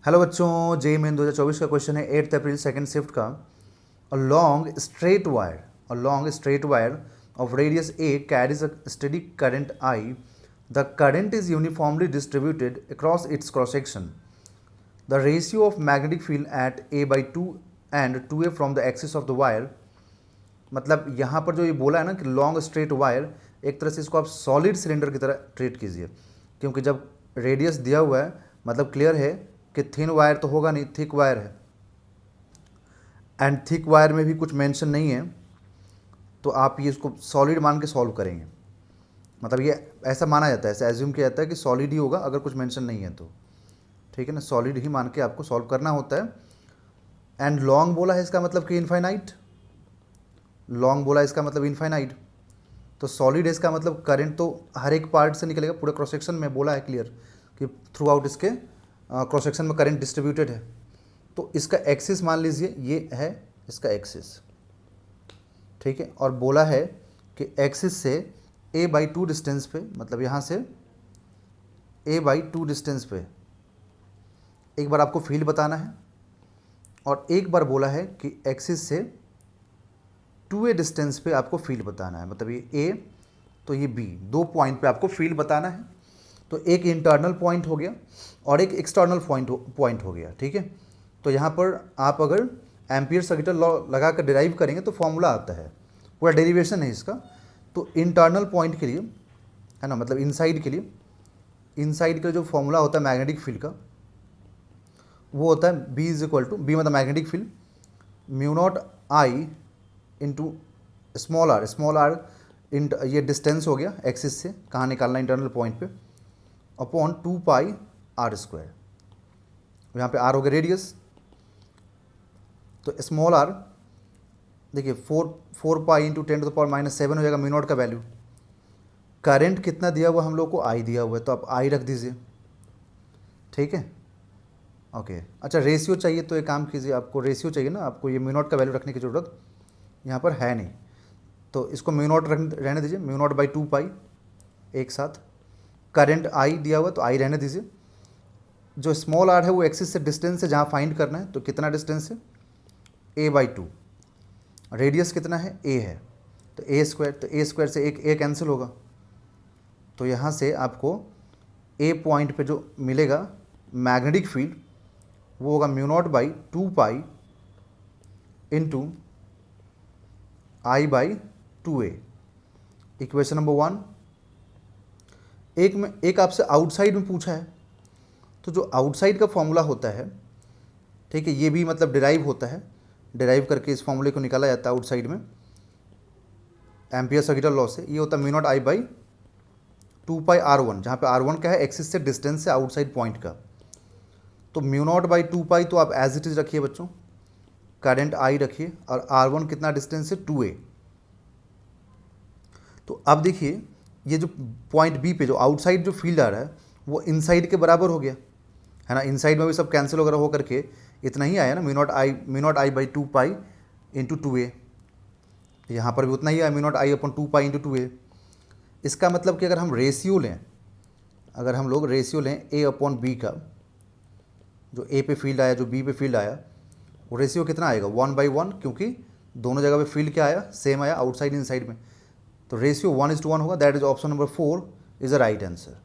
Hello बच्चों, JEE main 2024 का question है 8 अप्रैल सेकंड शिफ्ट का। A long straight wire of radius a carries a steady current I. The current is uniformly distributed across its cross section. The ratio of magnetic field at a by two and two a from the axis of the wire. मतलब यहाँ पर जो ये बोला है ना कि long straight wire, एक तरह से इसको आप सॉलिड सिलेंडर की तरह ट्रीट कीजिए, क्योंकि जब रेडियस दिया हुआ है मतलब क्लियर है कि थिन वायर तो होगा नहीं, थिक वायर है, एंड थिक वायर में भी कुछ मेंशन नहीं है, तो आप ये इसको सॉलिड मान के सॉल्व करेंगे। मतलब ये ऐसा माना जाता है, ऐसा एज्यूम किया जाता है कि सॉलिड ही होगा अगर कुछ मेंशन नहीं है तो। ठीक है ना, सॉलिड ही मान के आपको सॉल्व करना होता है। एंड लॉन्ग बोला है, इसका मतलब कि इनफाइनाइट। लॉन्ग बोला इसका मतलब इनफाइनाइट, तो सॉलिड है इसका मतलब करंट तो हर एक पार्ट से निकलेगा, पूरे क्रॉस सेक्शन में बोला है क्लियर कि थ्रू आउट इसके क्रॉस सेक्शन में करंट डिस्ट्रीब्यूटेड है। तो इसका एक्सिस मान लीजिए ये है इसका एक्सिस, ठीक है, और बोला है कि एक्सिस से a बाई टू डिस्टेंस पे, मतलब यहाँ से a बाई टू डिस्टेंस पे एक बार आपको फील्ड बताना है, और एक बार बोला है कि एक्सिस से 2a डिस्टेंस पे आपको फील्ड बताना है। मतलब ये a तो ये b, दो पॉइंट पे आपको फील्ड बताना है। तो एक इंटरनल पॉइंट हो गया और एक एक्सटर्नल पॉइंट हो गया, ठीक है। तो यहाँ पर आप अगर एम्पियर सर्किटल लॉ लगा कर डिराइव करेंगे तो फॉर्मूला आता है, पूरा डेरिवेशन है इसका। तो इंटरनल पॉइंट के लिए है ना, मतलब इनसाइड के लिए, इनसाइड का जो फॉर्मूला होता है मैग्नेटिक फील्ड का, वो होता है B is equal to, B मतलब magnetic field, mu naught I into small r ये डिस्टेंस हो गया एक्सिस से, कहाँ निकालना इंटरनल पॉइंट पे, अपॉन 2 पाई आर स्क्वायर। यहाँ पे आर हो गया रेडियस, तो स्मॉल आर देखिए 4 पाई इंटू 10⁻⁻⁷ हो जाएगा म्यू नॉट का वैल्यू। करंट कितना दिया हुआ हम लोग को, आई दिया हुआ है, तो आप आई रख दीजिए, ठीक है। ओके, अच्छा रेशियो चाहिए तो एक काम कीजिए, आपको रेशियो चाहिए ना, आपको ये म्यू नॉट का वैल्यू रखने की ज़रूरत यहाँ पर है नहीं, तो इसको म्यू नॉट रहने दीजिए, म्यू नॉट बाई 2 पाई एक साथ। करंट आई दिया हुआ तो आई रहने दीजिए। जो स्मॉल आर है वो एक्सिस से डिस्टेंस है, जहाँ फाइंड करना है, तो कितना डिस्टेंस है, a बाई टू, रेडियस कितना है, a है, तो a स्क्वायर, तो a स्क्वायर से एक a कैंसिल होगा, तो यहाँ से आपको a पॉइंट पे जो मिलेगा मैग्नेटिक फील्ड वो होगा mu naught by 2 pi into I by 2a। Equation number 1। एक आपसे आउटसाइड में पूछा है, तो जो आउटसाइड का फॉर्मूला होता है, ठीक है, ये भी मतलब डिराइव होता है, डिराइव करके इस फॉर्मूले को निकाला जाता है आउटसाइड में एम्पियर सर्किटल लॉ से। ये होता है mu naught I by 2 pi R1, जहाँ पे R1 क्या है, एक्सिस से डिस्टेंस है आउटसाइड पॉइंट का। तो म्यू नॉट बाई 2 पाई तो आप एज इट इज़ रखिए बच्चों, करंट आई रखिए, और R1 कितना डिस्टेंस है, 2a। तो अब देखिए ये जो पॉइंट बी पे जो आउटसाइड जो फील्ड आ रहा है वो इनसाइड के बराबर हो गया है ना, इनसाइड में भी सब कैंसिल वगैरह हो करके इतना ही आया ना, mu naught I by 2 pi into 2a। यहाँ पर भी उतना ही आया, म्यू नॉट आई अपन 2 पाई इंटू 2a। इसका मतलब कि अगर हम रेशियो लें, अगर हम लोग रेशियो लें a अपॉन बी का, जो a पे फील्ड आया जो b पे फील्ड आया, वो रेशियो कितना आएगा, 1/1, क्योंकि दोनों जगह पे फील्ड क्या आया, सेम आया, आउटसाइड इनसाइड में। तो रेशियो 1:1 होगा। That is option number 4 is the right answer.